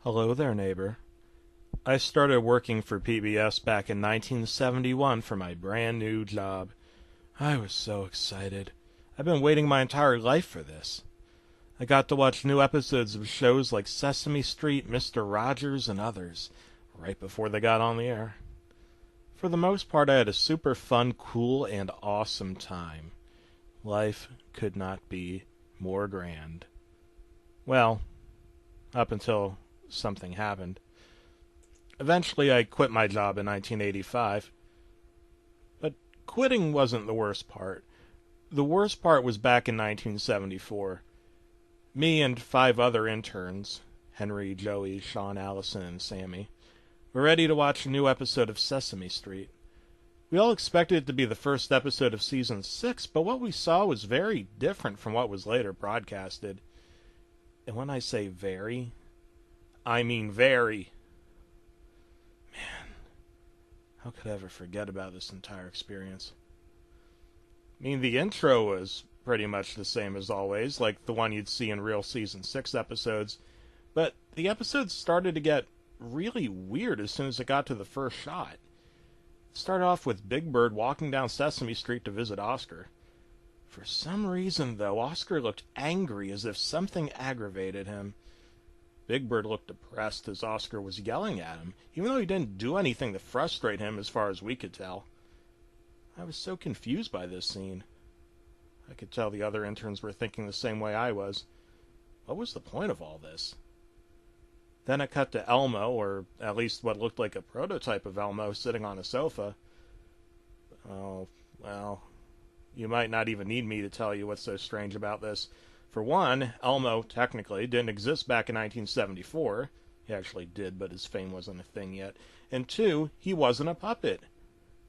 Hello there, neighbor. I started working for PBS back in 1971 for my brand new job. I was so excited. I've been waiting my entire life for this. I got to watch new episodes of shows like Sesame Street, Mr. Rogers, and others, right before they got on the air. For the most part, I had a super fun, cool, and awesome time. Life could not be more grand. Well, up until something happened. Eventually, I quit my job in 1985. But quitting wasn't the worst part. The worst part was back in 1974. Me and 5 other interns, Henry, Joey, Sean, Allison, and Sammy, were ready to watch a new episode of Sesame Street. We all expected it to be the first episode of Season 6, but what we saw was very different from what was later broadcasted. And when I say very, I mean very. Man, how could I ever forget about this entire experience? I mean, the intro was pretty much the same as always, like the one you'd see in real Season 6 episodes, but the episodes started to get really weird as soon as it got to the first shot. It started off with Big Bird walking down Sesame Street to visit Oscar. For some reason, though, Oscar looked angry, as if something aggravated him. Big Bird looked depressed as Oscar was yelling at him, even though he didn't do anything to frustrate him as far as we could tell. I was so confused by this scene. I could tell the other interns were thinking the same way I was. What was the point of all this? Then it cut to Elmo, or at least what looked like a prototype of Elmo, sitting on a sofa. Oh, well, you might not even need me to tell you what's so strange about this. For one, Elmo, technically, didn't exist back in 1974. He actually did, but his fame wasn't a thing yet. And two, he wasn't a puppet.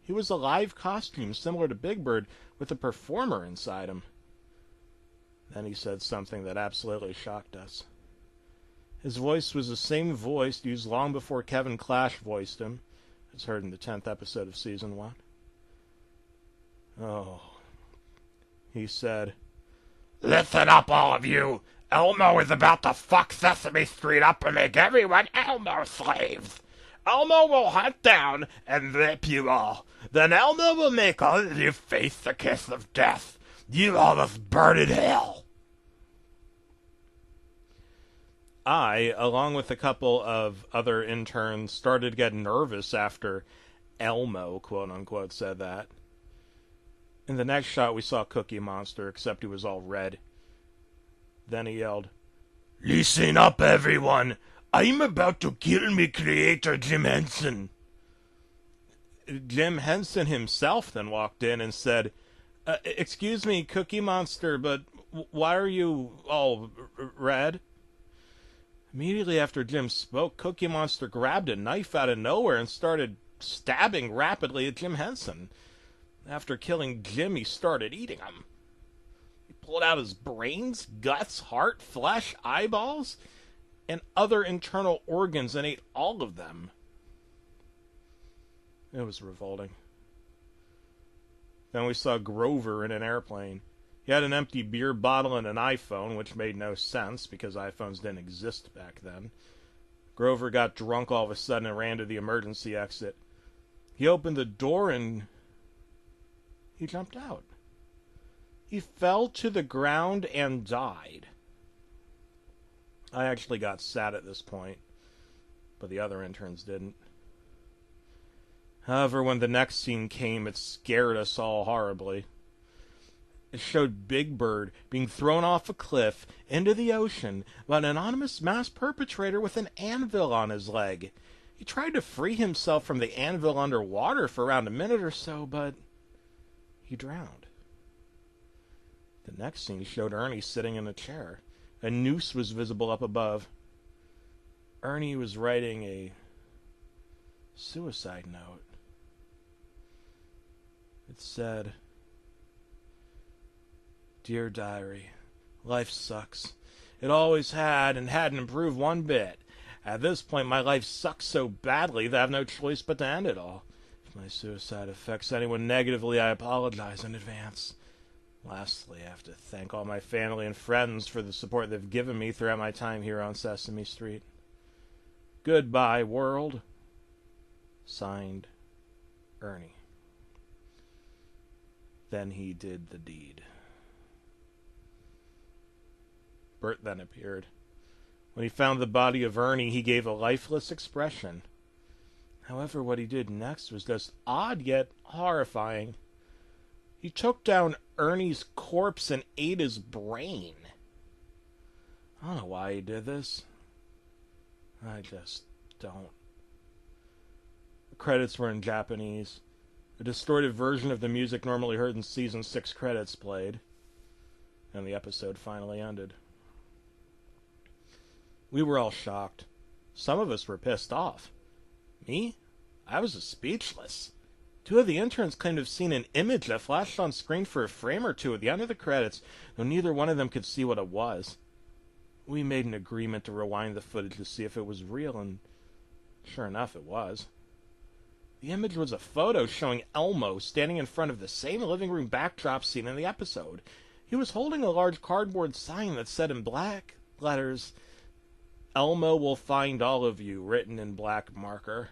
He was a live costume similar to Big Bird, with a performer inside him. Then he said something that absolutely shocked us. His voice was the same voice used long before Kevin Clash voiced him, as heard in the 10th episode of Season 1. Oh, he said, "Listen up, all of you. Elmo is about to fuck Sesame Street up and make everyone Elmo slaves. Elmo will hunt down and rape you all. Then Elmo will make all of you face the kiss of death. You all must burn in hell." I, along with a couple of other interns, started to get nervous after Elmo, quote-unquote, said that. In the next shot, we saw Cookie Monster, except he was all red. Then he yelled, "Listen up, everyone. I'm about to kill me creator, Jim Henson." Jim Henson himself then walked in and said, "Excuse me, Cookie Monster, but why are you all red?" Immediately after Jim spoke, Cookie Monster grabbed a knife out of nowhere and started stabbing rapidly at Jim Henson. After killing Jim, he started eating him. He pulled out his brains, guts, heart, flesh, eyeballs, and other internal organs and ate all of them. It was revolting. Then we saw Grover in an airplane. He had an empty beer bottle and an iPhone, which made no sense because iPhones didn't exist back then. Grover got drunk all of a sudden and ran to the emergency exit. He opened the door and he jumped out. He fell to the ground and died. I actually got sad at this point, but the other interns didn't. However, when the next scene came, it scared us all horribly. It showed Big Bird being thrown off a cliff into the ocean by an anonymous mass perpetrator with an anvil on his leg. He tried to free himself from the anvil underwater for around a minute or so, but he drowned. The next scene showed Ernie sitting in a chair. A noose was visible up above. Ernie was writing a suicide note. It said, "Dear Diary, life sucks. It always had and hadn't improved one bit. At this point, my life sucks so badly that I have no choice but to end it all. If my suicide affects anyone negatively, I apologize in advance. Lastly, I have to thank all my family and friends for the support they've given me throughout my time here on Sesame Street. Goodbye, world. Signed, Ernie. Then he did the deed. Bert then appeared. When he found the body of Ernie, he gave a lifeless expression. However, what he did next was just odd yet horrifying. He choked down Ernie's corpse and ate his brain. I don't know why he did this. I just don't. The credits were in Japanese. A distorted version of the music normally heard in Season 6 credits played. And the episode finally ended. We were all shocked. Some of us were pissed off. Me? I was speechless. Two of the interns claimed to have seen an image that flashed on screen for a frame or two at the end of the credits, though neither one of them could see what it was. We made an agreement to rewind the footage to see if it was real, and sure enough, it was. The image was a photo showing Elmo standing in front of the same living room backdrop seen in the episode. He was holding a large cardboard sign that said in black letters, "Elmo will find all of you," written in black marker.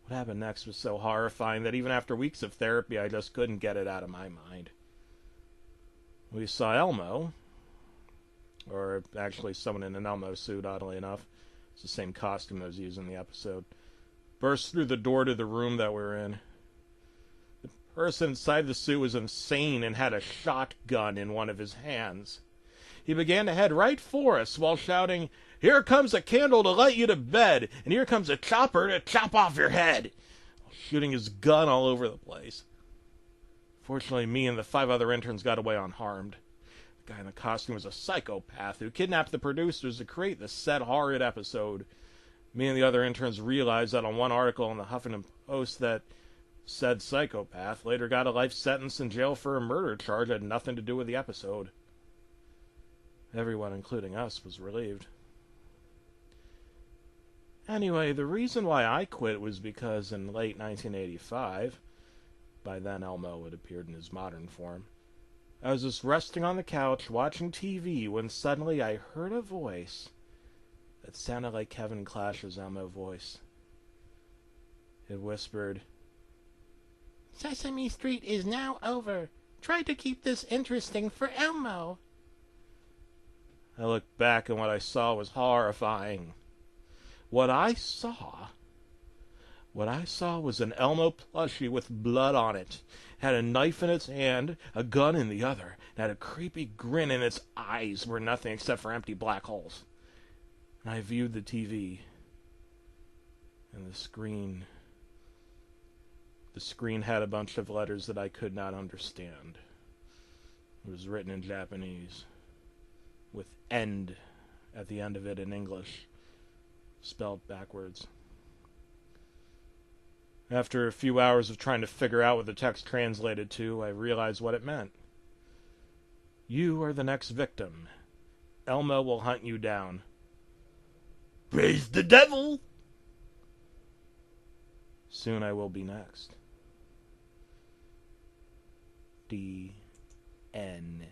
What happened next was so horrifying that even after weeks of therapy, I just couldn't get it out of my mind. We saw Elmo, or actually someone in an Elmo suit, oddly enough. It's the same costume that was used in the episode. Burst through the door to the room that we're in. The person inside the suit was insane and had a shotgun in one of his hands. He began to head right for us while shouting, "Here comes a candle to light you to bed, and here comes a chopper to chop off your head," while shooting his gun all over the place. Fortunately, me and the 5 other interns got away unharmed. The guy in the costume was a psychopath who kidnapped the producers to create the said horrid episode. Me and the other interns realized that on one article in the Huffington Post that said psychopath later got a life sentence in jail for a murder charge that had nothing to do with the episode. Everyone, including us, was relieved. Anyway, the reason why I quit was because in late 1985, by then Elmo had appeared in his modern form, I was just resting on the couch watching TV when suddenly I heard a voice that sounded like Kevin Clash's Elmo voice. It whispered, "Sesame Street is now over. Try to keep this interesting for Elmo." I looked back and what I saw was horrifying. What I saw was an Elmo plushie with blood on it. It had a knife in its hand, a gun in the other, and had a creepy grin in its eyes were nothing except for empty black holes. And I viewed the TV, and the screen had a bunch of letters that I could not understand. It was written in Japanese, with "end" at the end of it in English, spelled backwards. After a few hours of trying to figure out what the text translated to, I realized what it meant. "You are the next victim. Elmo will hunt you down." Praise the devil! Soon I will be next. D. N.